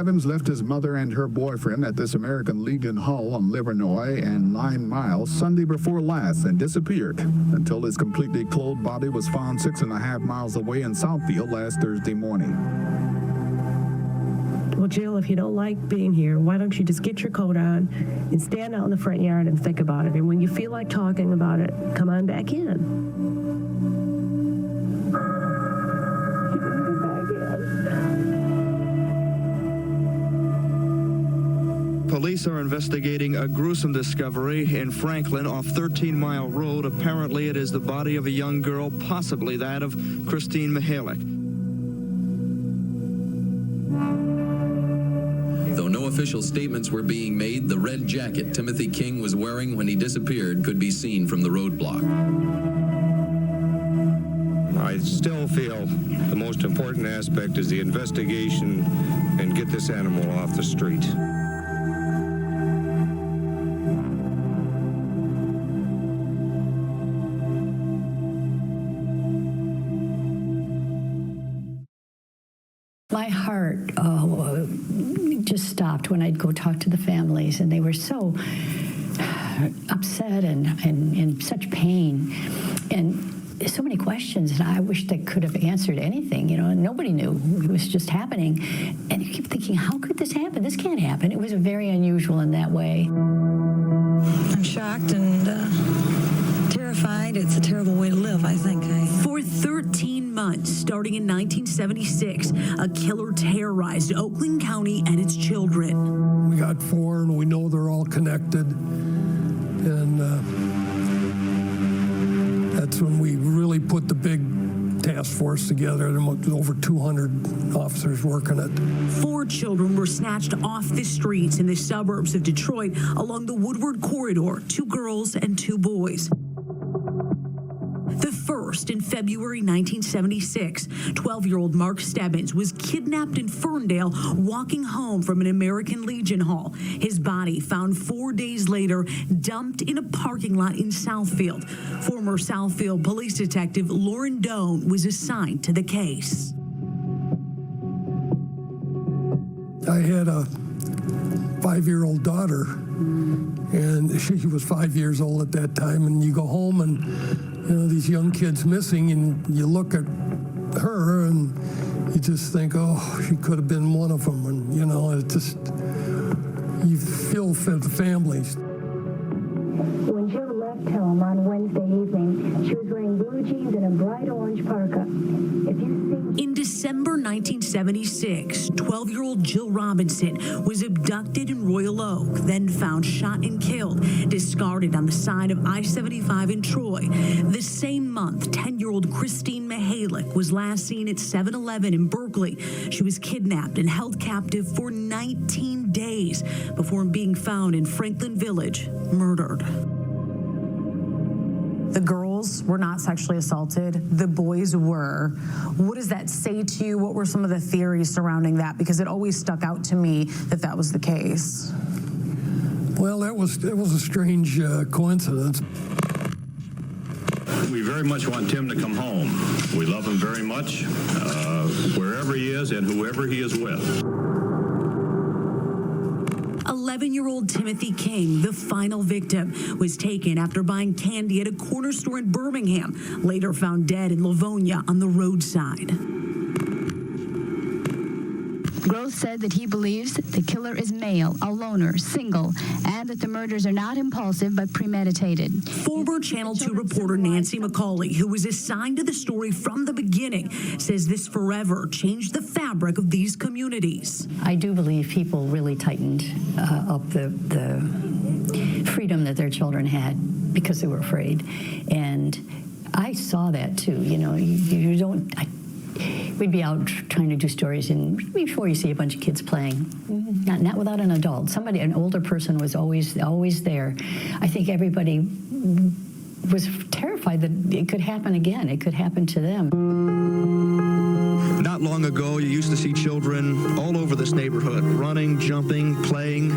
Stebbins left his mother and her boyfriend at this American Legion Hall on Livernois and 9 Miles Sunday before last and disappeared until his completely clothed body was found 6.5 miles away in Southfield last Thursday morning. Well, Jill, if you don't like being here, why don't you just get your coat on and stand out in the front yard and think about it? And when you feel like talking about it, come on back in. Police are investigating a gruesome discovery in Franklin off 13 Mile Road. Apparently, it is the body of a young girl, possibly that of Christine Mihalik. Though no official statements were being made, the red jacket Timothy King was wearing when he disappeared could be seen from the roadblock. I still feel the most important aspect is the investigation and get this animal off the street. My heart just stopped when I'd go talk to the families, and they were so upset and in such pain, and so many questions, and I wished I could have answered anything, and nobody knew. It was just happening, and you keep thinking, how could this happen? This can't happen. It was very unusual in that way. I'm shocked and terrified. It's a terrible way to live, I think. For 13 months, starting in 1976, a killer terrorized Oakland County and its children. We got 4, and we know they're all connected. And that's when we really put the big task force together. There was over 200 officers working it. 4 children were snatched off the streets in the suburbs of Detroit along the Woodward Corridor, 2 girls and 2 boys. The first in February 1976, 12-year-old Mark Stebbins was kidnapped in Ferndale walking home from an American Legion Hall. His body found 4 days later, dumped in a parking lot in Southfield. Former Southfield police detective Lauren Doan was assigned to the case. I had a 5-year-old daughter, and she was 5 years old at that time, and you go home and these young kids missing, and you look at her and you just think, oh, she could have been one of them. And, it just, you feel for the families. When Jill left home on Wednesday evening, she was wearing blue jeans and a bright orange parka. In December 1976, 12-year-old Jill Robinson was abducted in Royal Oak, then found shot and killed, discarded on the side of I-75 in Troy. The same month, 10-year-old Christine Mihalik was last seen at 7-Eleven in Berkeley. She was kidnapped and held captive for 19 days before being found in Franklin Village, murdered. The girls were not sexually assaulted. The boys were. What does that say to you? What were some of the theories surrounding that? Because it always stuck out to me that that was the case. Well, it was a strange coincidence. We very much want Tim to come home. We love him very much, wherever he is and whoever he is with. 11-year-old Timothy King, the final victim, was taken after buying candy at a corner store in Birmingham, later found dead in Livonia on the roadside. Gross said that he believes the killer is male, a loner, single, and that the murders are not impulsive but premeditated. Former Channel 2 reporter Nancy McCauley, who was assigned to the story from the beginning, says this forever changed the fabric of these communities. I do believe people really tightened up the freedom that their children had because they were afraid. And I saw that too. You don't... We'd be out trying to do stories, and before you see a bunch of kids playing, not without an adult. An older person was always there. I think everybody was terrified that it could happen again. It could happen to them. Not long ago, you used to see children all over this neighborhood, running, jumping, playing.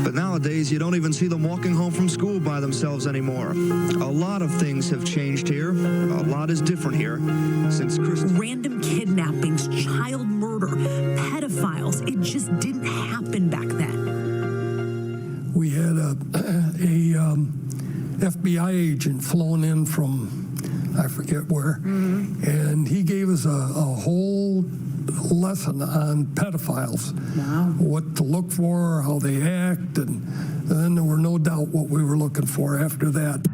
But nowadays, you don't even see them walking home from school by themselves anymore. A lot of things have changed here. A lot is different here since Christmas. Random kidnappings, child murder, pedophiles. It just didn't happen back then. We had a FBI agent flown in from I forget where, and he gave us a whole lesson on pedophiles. Wow. What to look for, how they act, and then there were no doubt what we were looking for after that.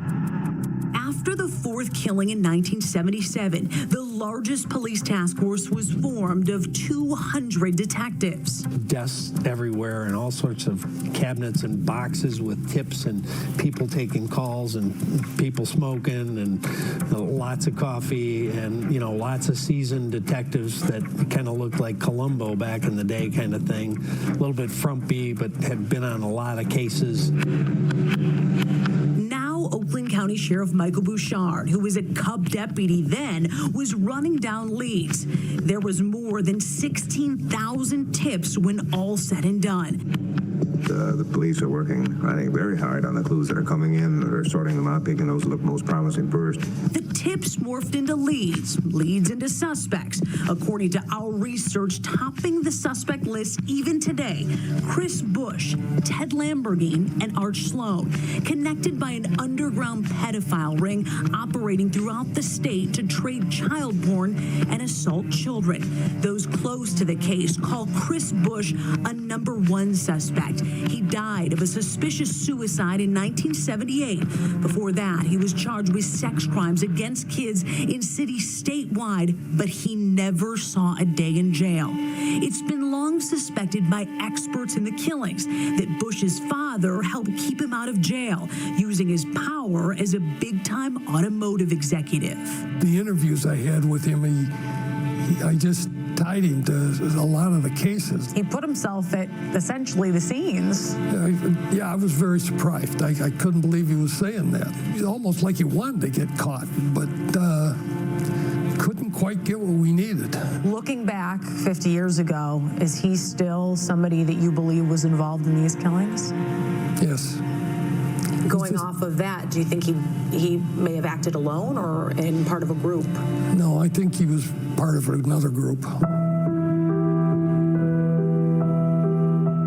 After the fourth killing in 1977, the largest police task force was formed of 200 detectives. Desks everywhere and all sorts of cabinets and boxes with tips and people taking calls and people smoking and lots of coffee and, lots of seasoned detectives that kind of looked like Columbo back in the day kind of thing. A little bit frumpy, but had been on a lot of cases. Oakland County Sheriff Michael Bouchard, who was a Cub deputy then, was running down leads. There was more than 16,000 tips when all said and done. The police are working, I think, very hard on the clues that are coming in. They're sorting them out, picking those that look most promising first. The tips morphed into leads into suspects. According to our research, topping the suspect list even today, Chris Bush, Ted Lamborghini, and Art Sloan, connected by an underground pedophile ring operating throughout the state to trade child porn and assault children. Those close to the case call Chris Bush a number one suspect. He died of a suspicious suicide in 1978. Before that, he was charged with sex crimes against kids in cities statewide, but he never saw a day in jail. It's been long suspected by experts in the killings that Bush's father helped keep him out of jail, using his power as a big-time automotive executive. The interviews I had with him, I just tied him to a lot of the cases. He put himself at essentially the scenes. I was very surprised. I couldn't believe he was saying that. It's almost like he wanted to get caught, but couldn't quite get what we needed. Looking back 50 years ago, is he still somebody that you believe was involved in these killings? Yes. Going off of that, do you think he may have acted alone or in part of a group? No, I think he was part of another group.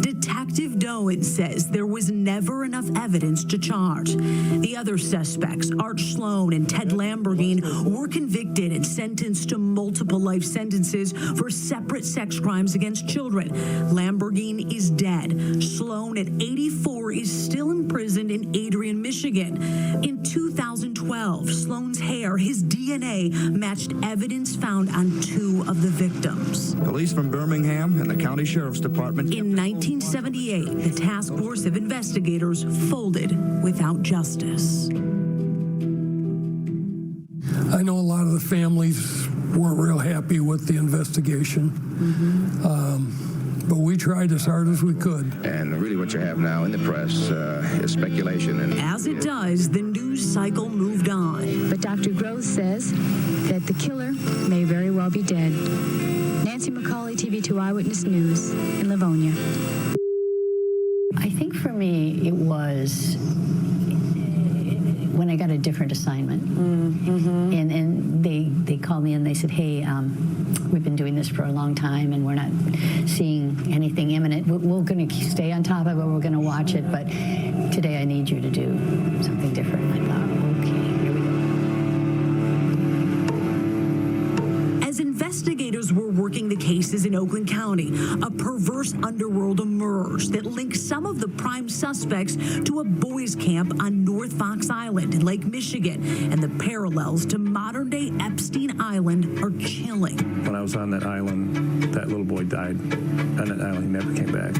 Detective Doan says there was never enough evidence to charge. The other suspects, Art Sloan and Ted Lamborghini, were convicted and sentenced to multiple life sentences for separate sex crimes against children. Lamborghini is dead. Sloan, at 84, is still imprisoned in Adrian, Michigan. In 2012, Sloan's hair, his DNA, matched evidence found on 2 of the victims. Police from Birmingham and the County Sheriff's Department. In 1978, the task force of investigators folded without justice. I know a lot of the families weren't real happy with the investigation, but we tried as hard as we could. And really what you have now in the press is speculation. And as it does, the news cycle moved on. But Dr. Gross says that the killer may very well be dead. Nancy McCauley, TV2 Eyewitness News in Livonia. I think for me, it was when I got a different assignment. And they called me and they said, hey, we've been doing this for a long time and we're not seeing anything imminent. We're going to stay on top of it. We're going to watch it. But today I need you to do something different. And I thought, okay, here we go. As investigators were working the cases in Oakland County, a perverse underworld emerged that linked some of the prime suspects to a boys' camp on North Fox Island in Lake Michigan, and the parallels to modern-day Epstein Island are chilling. When I was on that island, that little boy died on that island. He never came back.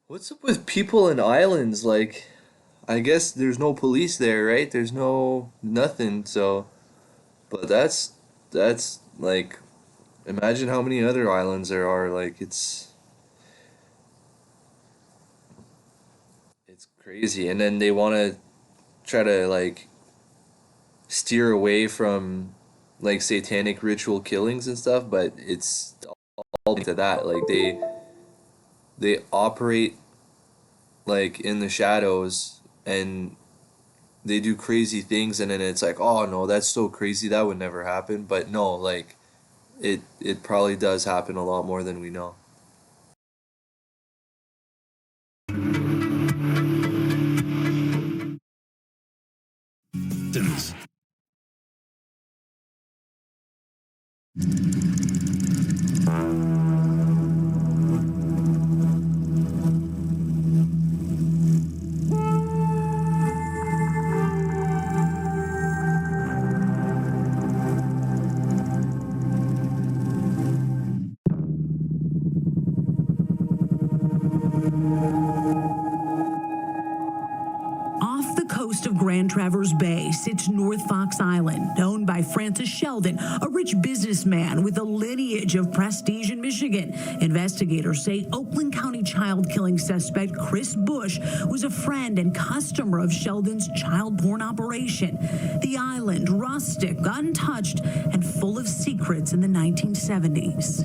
What's up with people in islands? Like, I guess there's no police there, right? There's no nothing, so... But that's like... Imagine how many other islands there are. Like, it's crazy. And then they want to try to, like, steer away from, like, satanic ritual killings and stuff, but it's all into that. Like, they operate, like, in the shadows, and they do crazy things, and then it's like, oh no, that's so crazy, that would never happen. But no, like it probably does happen a lot more than we know. Off the coast of Grand Traverse Bay sits North Fox Island, owned by Francis Sheldon, a rich businessman with a lineage of prestige in Michigan. Investigators say Oakland County child killing suspect Chris Bush was a friend and customer of Sheldon's child porn operation. The island, rustic, untouched, and full of secrets in the 1970s.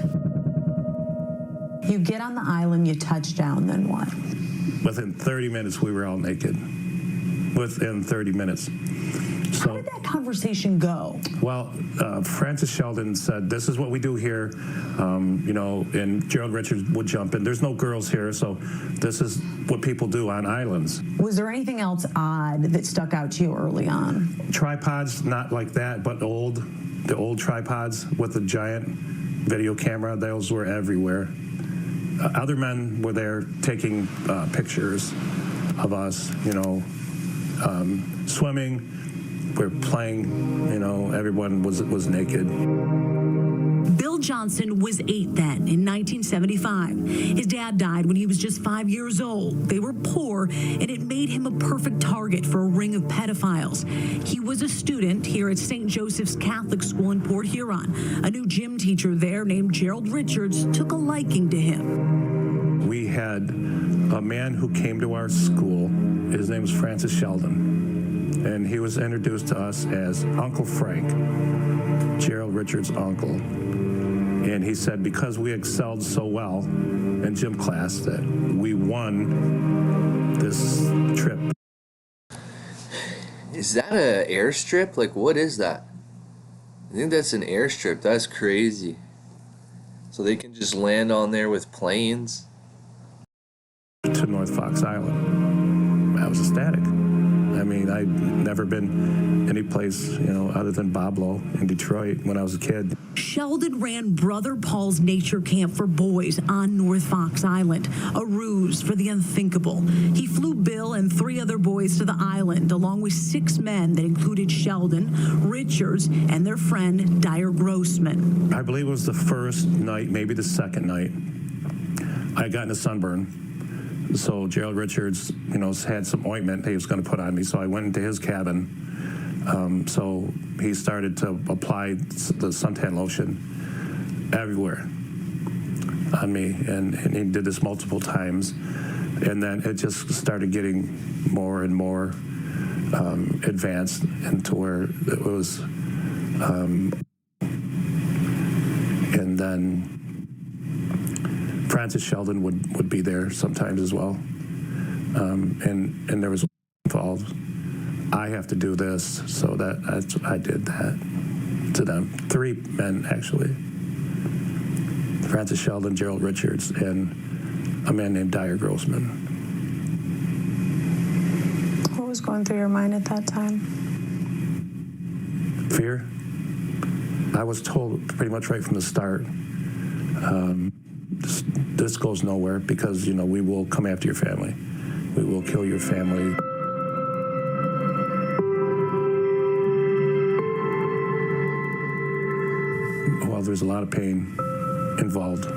You get on the island, you touch down, then what? Within 30 minutes, we were all naked. Within 30 minutes. So, how did that conversation go? Well, Francis Sheldon said, this is what we do here, you know, and Gerald Richards would jump in. There's no girls here, so this is what people do on islands. Was there anything else odd that stuck out to you early on? Tripods, not like that, but the old tripods with the giant video camera, those were everywhere. Other men were there taking pictures of us, you know, swimming, we're playing, you know, everyone was naked. Bill Johnson was 8 then, in 1975. His dad died when he was just 5 years old. They were poor, and it made him a perfect target for a ring of pedophiles. He was a student here at St. Joseph's Catholic School in Port Huron. A new gym teacher there named Gerald Richards took a liking to him. We had a man who came to our school. His name was Francis Sheldon, and he was introduced to us as Uncle Frank, Gerald Richards' uncle. And he said because we excelled so well in gym class that we won this trip. Is that an airstrip? Like, what is that? I think that's an airstrip. That's crazy. So they can just land on there with planes. To North Fox Island. I was ecstatic. I mean, I'd never been any place, you know, other than Boblo in Detroit when I was a kid. Sheldon ran Brother Paul's nature camp for boys on North Fox Island, a ruse for the unthinkable. He flew Bill and 3 other boys to the island, along with 6 men that included Sheldon, Richards, and their friend Dyer Grossman. I believe it was the first night, maybe the second night, I got in a sunburn. So Gerald Richards, you know, had some ointment he was going to put on me, so I went into his cabin. So he started to apply the suntan lotion everywhere on me, and he did this multiple times. And then it just started getting more and more advanced into where it was. And then Francis Sheldon would be there sometimes as well. And there was involved. I have to do this, so I did that to them. 3 men, actually. Francis Sheldon, Gerald Richards, and a man named Dyer Grossman. What was going through your mind at that time? Fear. I was told pretty much right from the start, this goes nowhere because, you know, we will come after your family. We will kill your family. Well, there's a lot of pain involved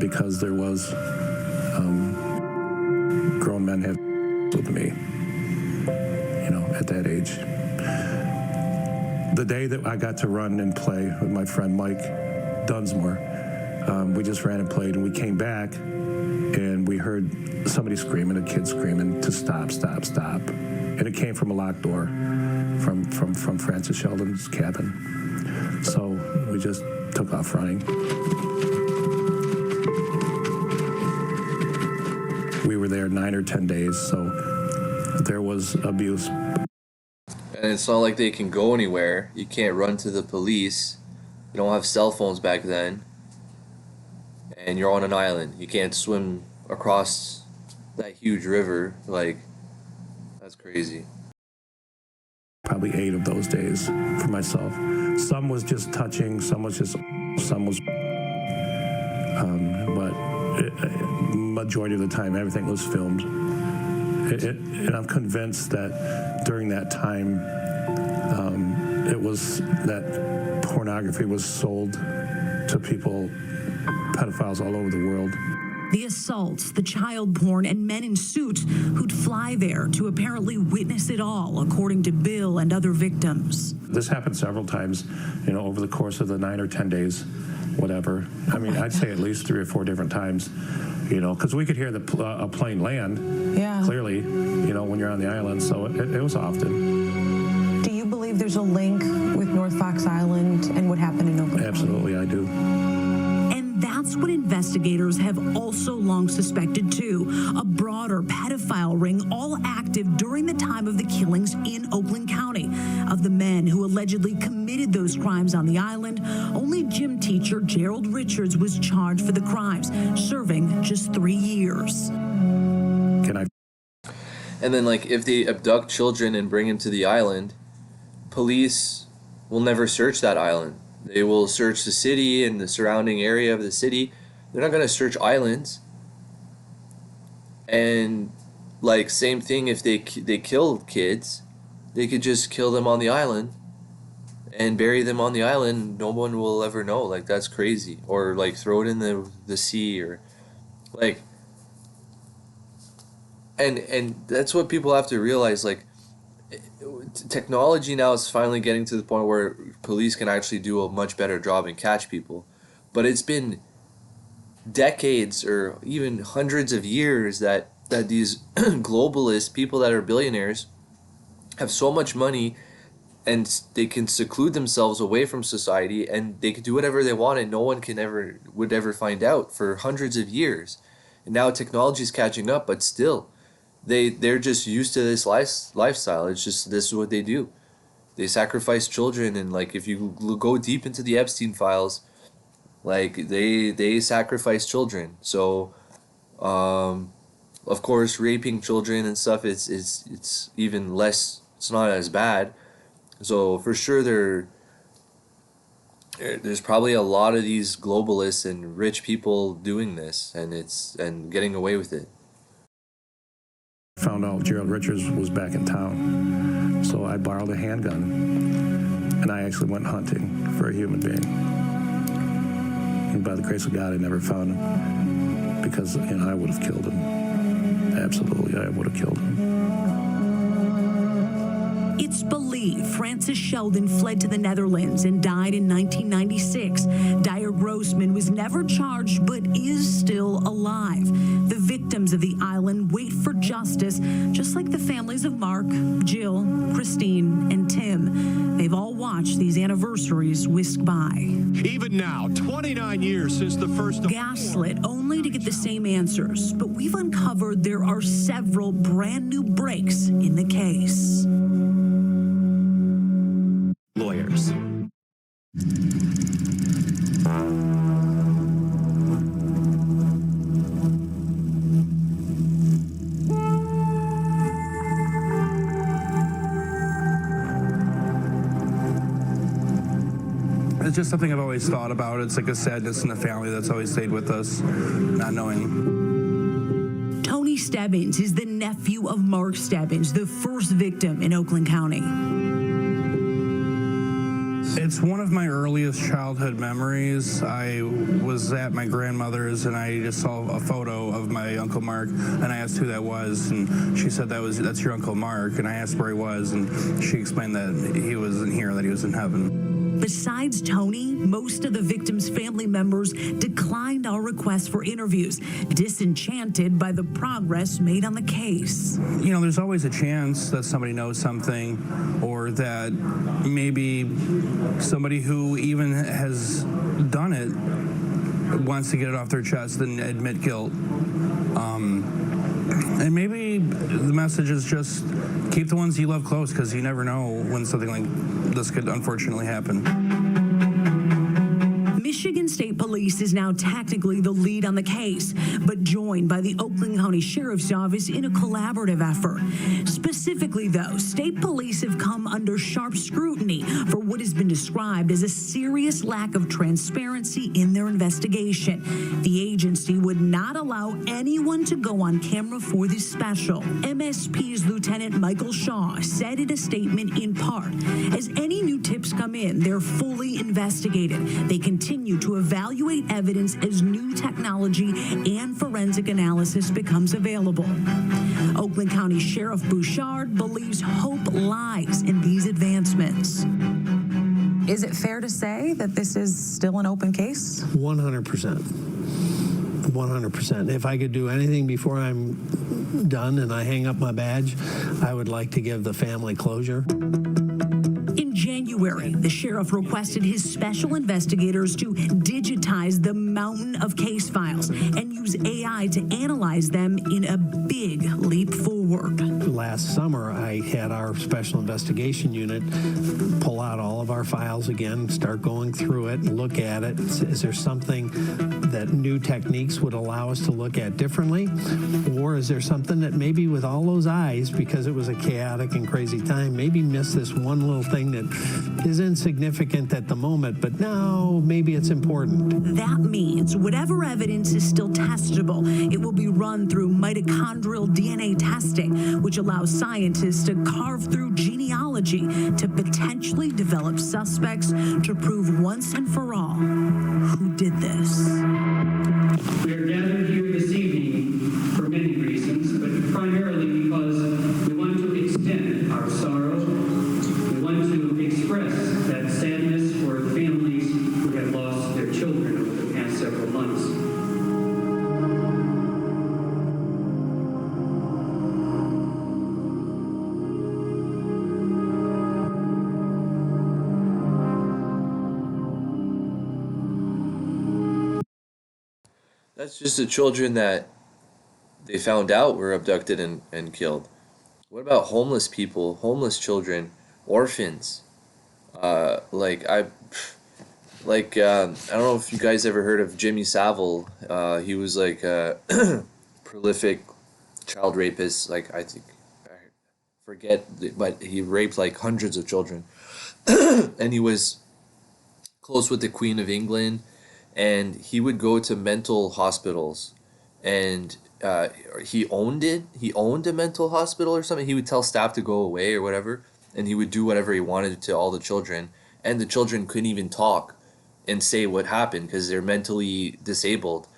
because there was grown men had with me, you know, at that age. The day that I got to run and play with my friend Mike Dunsmore, we just ran and played, and we came back, and we heard somebody screaming, a kid screaming to stop, stop, stop. And it came from a locked door from Francis Sheldon's cabin. So we just took off running. We were there 9 or 10 days, so there was abuse And it's not like they can go anywhere. You can't run to the police. You don't have cell phones back then. And you're on an island. You can't swim across that huge river. Like, that's crazy. Probably 8 of those days for myself. Some was just touching, some was, but majority of the time, everything was filmed. And I'm convinced that during that time, it was that pornography was sold to people, pedophiles all over the world. The assaults, the child porn, and men in suits who'd fly there to apparently witness it all, according to Bill and other victims. This happened several times, over the course of the 9 or 10 days, whatever. I mean, I'd say at least 3 or 4 different times, because we could hear a plane land, clearly, when you're on the island, so it was often. Do you believe there's a link with North Fox Island and what happened in Oakland? Absolutely, I do. That's what investigators have also long suspected, too. A broader pedophile ring, all active during the time of the killings in Oakland County. Of the men who allegedly committed those crimes on the island, only gym teacher Gerald Richards was charged for the crimes, serving just 3 years. And then, if they abduct children and bring them to the island, police will never search that island. They will search the city and the surrounding area of the city. They're not going to search islands. And same thing, if they kill kids, they could just kill them on the island and bury them on the island. No one will ever know. That's crazy. Or throw it in the sea, or and that's what people have to realize. Technology now is finally getting to the point where police can actually do a much better job and catch people. But it's been decades or even hundreds of years that these globalists, people that are billionaires, have so much money and they can seclude themselves away from society and they can do whatever they want and no one would ever find out for hundreds of years. And now technology is catching up, but still. They're just used to this lifestyle. It's just, this is what they do. They sacrifice children, and if you go deep into the Epstein files, they sacrifice children. So, of course, raping children and stuff, it's even less. It's not as bad. So for sure, there's probably a lot of these globalists and rich people doing this, and getting away with it. Found out Gerald Richards was back in town, so I borrowed a handgun, and I actually went hunting for a human being. And by the grace of God, I never found him, because I would have killed him. Absolutely, I would have killed him. It's believed Francis Sheldon fled to the Netherlands and died in 1996. Dyer Grossman was never charged but is still alive. The victims of the island wait for justice, just like the families of Mark, Jill, Christine, and Tim. They've all watched these anniversaries whisk by. Even now, 29 years since the first... Gaslit only to get the same answers, but we've uncovered there are several brand new breaks in the case. Lawyers. It's just something I've always thought about. It's like a sadness in the family that's always stayed with us, not knowing. Tony Stebbins is the nephew of Mark Stebbins, the first victim in Oakland County. It's one of my earliest childhood memories. I was at my grandmother's and I just saw a photo of my Uncle Mark, and I asked who that was, and she said that's your Uncle Mark, and I asked where he was, and she explained that he wasn't here, that he was in heaven. Besides Tony, most of the victims' family members declined our requests for interviews, disenchanted by the progress made on the case. There's always a chance that somebody knows something, or that maybe somebody who even has done it wants to get it off their chest and admit guilt. And maybe the message is just keep the ones you love close, because you never know when something like this could unfortunately happen. Michigan State Police is now technically the lead on the case, but joined by the Oakland County Sheriff's Office in a collaborative effort. Specifically, though, state police have come under sharp scrutiny for what has been described as a serious lack of transparency in their investigation. The agency would not allow anyone to go on camera for this special. MSP's Lieutenant Michael Shaw said in a statement in part, as any new tips come in, they're fully investigated. They continue to evaluate evidence as new technology and forensic analysis becomes available. Oakland County Sheriff Bouchard believes hope lies in these advancements. Is it fair to say that this is still an open case? 100%. 100%. If I could do anything before I'm done and I hang up my badge, I would like to give the family closure. In January, the sheriff requested his special investigators to digitize the mountain of case files and use AI to analyze them in a big leap forward. Last summer, I had our special investigation unit pull out all of our files again, start going through it, look at it. Is there something that new techniques would allow us to look at differently? Or is there something that maybe with all those eyes, because it was a chaotic and crazy time, maybe missed this one little thing that is insignificant at the moment, but now maybe it's important. That means whatever evidence is still testable, it will be run through mitochondrial DNA testing, which allows scientists to carve through genealogy to potentially develop suspects to prove once and for all who did this. We are gathered here this evening for many reasons, but primarily because we want to extend our sorrow. We want to express that sadness for families who have lost their children over the past several months. That's just the children that they found out were abducted and killed. What about homeless people, homeless children, orphans? I don't know if you guys ever heard of Jimmy Savile. He was like a prolific child rapist. Like, I think, I forget, but he raped like hundreds of children. And he was close with the Queen of England. And he would go to mental hospitals, and he owned it. He owned a mental hospital or something. He would tell staff to go away or whatever, and he would do whatever he wanted to all the children. And the children couldn't even talk and say what happened because they're mentally disabled,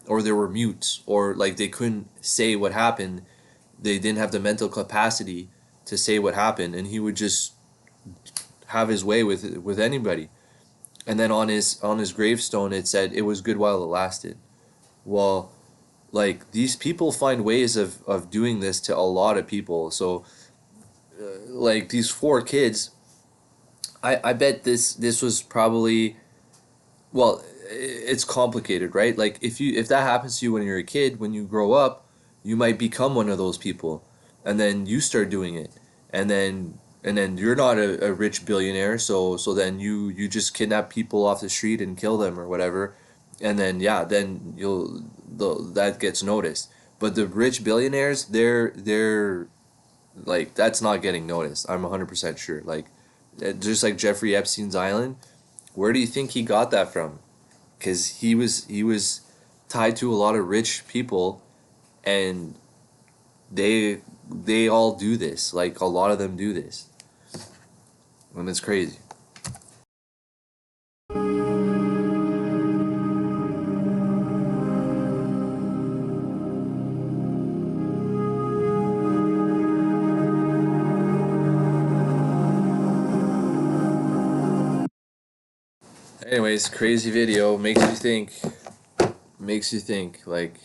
or they were mute, or like they couldn't say what happened. They didn't have the mental capacity to say what happened, and he would just have his way with anybody. And then on his gravestone, it said, "It was good while it lasted." Well, like, these people find ways of doing this to a lot of people. So, like, these 4 kids, I bet this was probably, well, it's complicated, right? Like, if that happens to you when you're a kid, when you grow up, you might become one of those people. And then you start doing it. And then you're not a rich billionaire, so then you just kidnap people off the street and kill them or whatever, and then that gets noticed. But the rich billionaires, they're like, that's not getting noticed. I'm 100% sure. Like, just like Jeffrey Epstein's Island, where do you think he got that from? Because he was tied to a lot of rich people, and they all do this. Like, a lot of them do this. And it's crazy. Anyways, crazy video. Makes you think, like,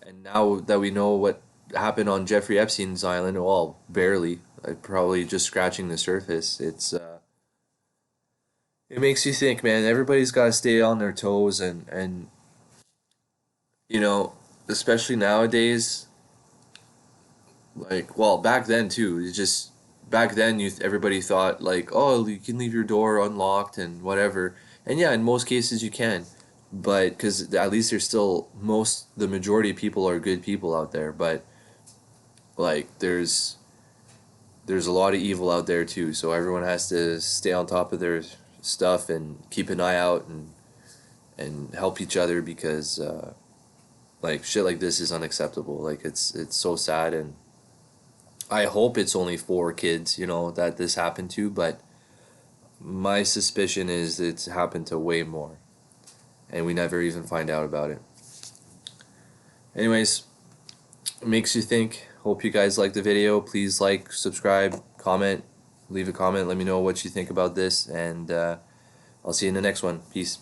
and now that we know what happened on Jeffrey Epstein's Island, well, barely, probably just scratching the surface. It makes you think, man. Everybody's got to stay on their toes, and you know, especially nowadays, like, well, back then too, it's just back then everybody thought like, oh, you can leave your door unlocked and whatever, and yeah, in most cases you can, but because at least there's still the majority of people are good people out there, but like there's a lot of evil out there too, so everyone has to stay on top of their stuff and keep an eye out and help each other, because like shit like this is unacceptable. Like it's so sad, and I hope it's only 4 kids, you know, that this happened to, but my suspicion is it's happened to way more, and we never even find out about it. Anyways, it makes you think. Hope you guys like the video. Please like, subscribe, comment, leave a comment, let me know what you think about this, and I'll see you in the next one. Peace.